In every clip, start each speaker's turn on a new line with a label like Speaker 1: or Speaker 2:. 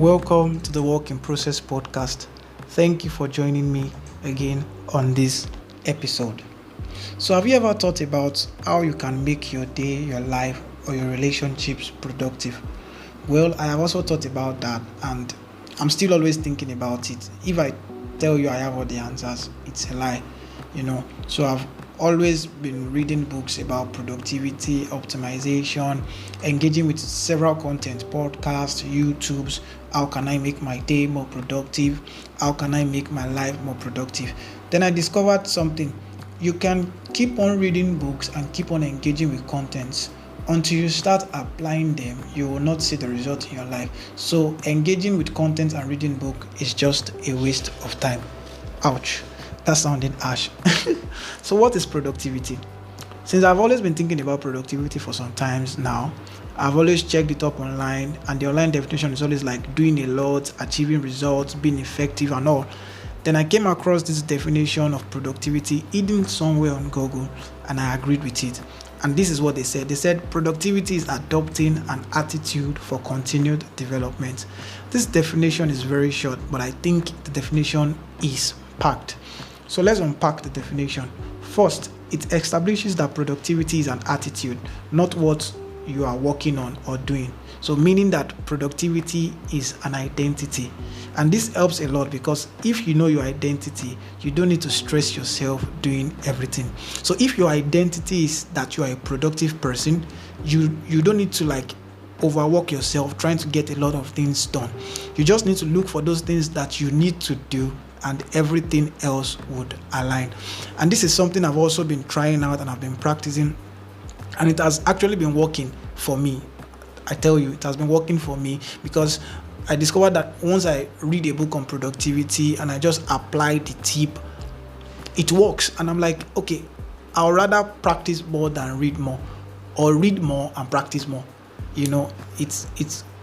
Speaker 1: Welcome to the Work in Process podcast. Thank you for joining me again on this episode. So, have you ever thought about how you can make your day, your life, or your relationships productive? Well, I have also thought about that, and I'm still always thinking about it. If I tell you I have all the answers, it's a lie. So, I've always been reading books about productivity, optimization, engaging with several content, podcasts, YouTubes. How can I make my day more productive? How can I make my life more productive? Then I discovered something. You can keep on reading books and keep on engaging with contents. Until you start applying them, you will not see the result in your life. So engaging with content and reading book is just a waste of time. Ouch. That sounded harsh. So what is productivity? Since I've always been thinking about productivity for some times now, I've always checked it up online, and the online definition is always like doing a lot, achieving results, being effective and all. Then I came across this definition of productivity hidden somewhere on Google, and I agreed with it. And this is what they said. They said productivity is adopting an attitude for continued development. This definition is very short, but I think the definition is packed. So let's unpack the definition. First, it establishes that productivity is an attitude, not what you are working on or doing. So meaning that productivity is an identity. And this helps a lot because if you know your identity, you don't need to stress yourself doing everything. So if your identity is that you are a productive person, you don't need to overwork yourself trying to get a lot of things done. You just need to look for those things that you need to do, and everything else would align. And this is something I've also been trying out and I've been practicing, and it has actually been working for me. I tell you, it has been working for me because I discovered that once I read a book on productivity and I just apply the tip, it works. And I'm like, okay, I'll rather practice more than read more, or read more and practice more.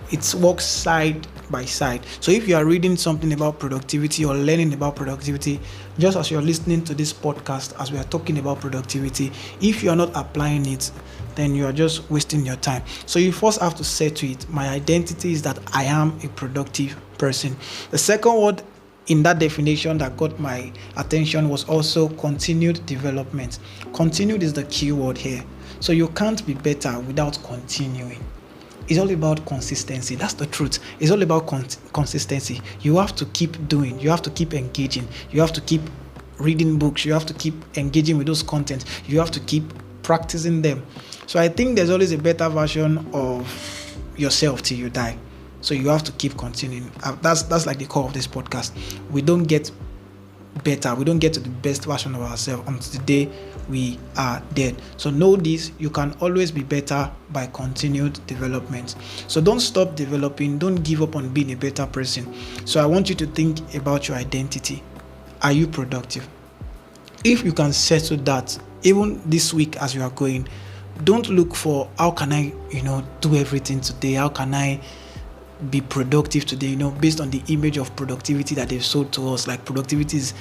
Speaker 1: It works side by side. So if you are reading something about productivity or learning about productivity, just as you're listening to this podcast as we are talking about productivity, if you are not applying it, then you are just wasting your time. So you first have to say to it, my identity is that I am a productive person. The second word in that definition that got my attention was also continued development. Continued is the key word here. So you can't be better without continuing. It's all about consistency. That's the truth. It's all about consistency. You have to keep doing. You have to keep engaging. You have to keep reading books. You have to keep engaging with those contents. You have to keep practicing them. So I think there's always a better version of yourself till you die. So you have to keep continuing. That's like the core of this podcast. We don't get better. We don't get to the best version of ourselves until the day we are dead. So know this, you can always be better by continued development. So don't stop developing. Don't give up on being a better person. So I want you to think about your identity. Are you productive? If you can settle that, even this week as you are going, don't look for how can I, do everything today? How can I be productive today, based on the image of productivity that they've sold to us, like productivity is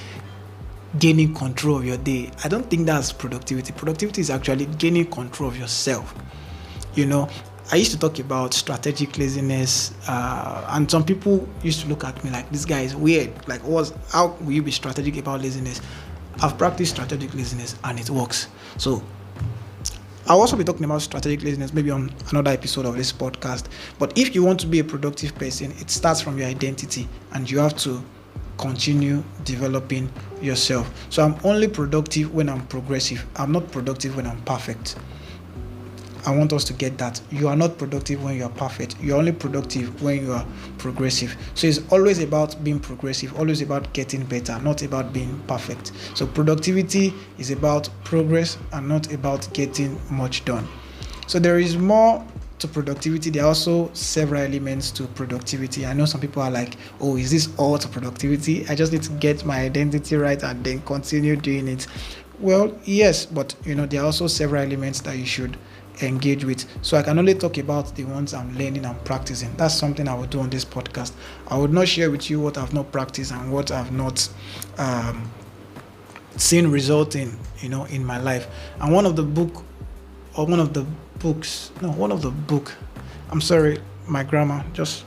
Speaker 1: gaining control of your day. I don't think that's productivity. Productivity is actually gaining control of yourself. I used to talk about strategic laziness, and some people used to look at me like, this guy is weird. Like, how will you be strategic about laziness? I've practiced strategic laziness and it works. So I'll also be talking about strategic laziness maybe on another episode of this podcast. But if you want to be a productive person, it starts from your identity and you have to continue developing yourself. So I'm only productive when I'm progressive. I'm not productive when I'm perfect. I want us to get that. You are not productive when you are perfect. You are only productive when you are progressive. So it's always about being progressive, always about getting better, not about being perfect. So productivity is about progress and not about getting much done. So there is more to productivity. There are also several elements to productivity. I know some people are like, oh, is this all to productivity? I just need to get my identity right and then continue doing it. Well, yes, but there are also several elements that you should engage with. So I can only talk about the ones I'm learning and practicing. That's something I will do on this podcast. I would not share with you what I've not practiced and what I've not seen result in my life. And one of the book I'm sorry, my grammar, just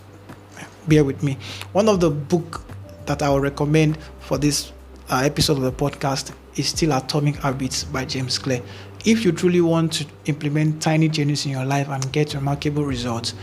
Speaker 1: bear with me. One of the book that I would recommend for this episode of the podcast is still Atomic Habits by James Clear. If you truly want to implement tiny changes in your life and get remarkable results,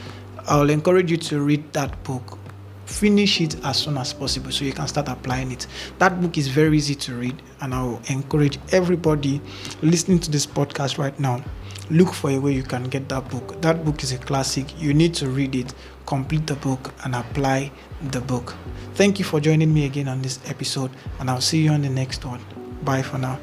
Speaker 1: I will encourage you to read that book. Finish it as soon as possible so you can start applying it. That book is very easy to read, and I will encourage everybody listening to this podcast right now, look for a way you can get that book. That book is a classic. You need to read it, complete the book, and apply the book. Thank you for joining me again on this episode, and I'll see you on the next one. Bye for now.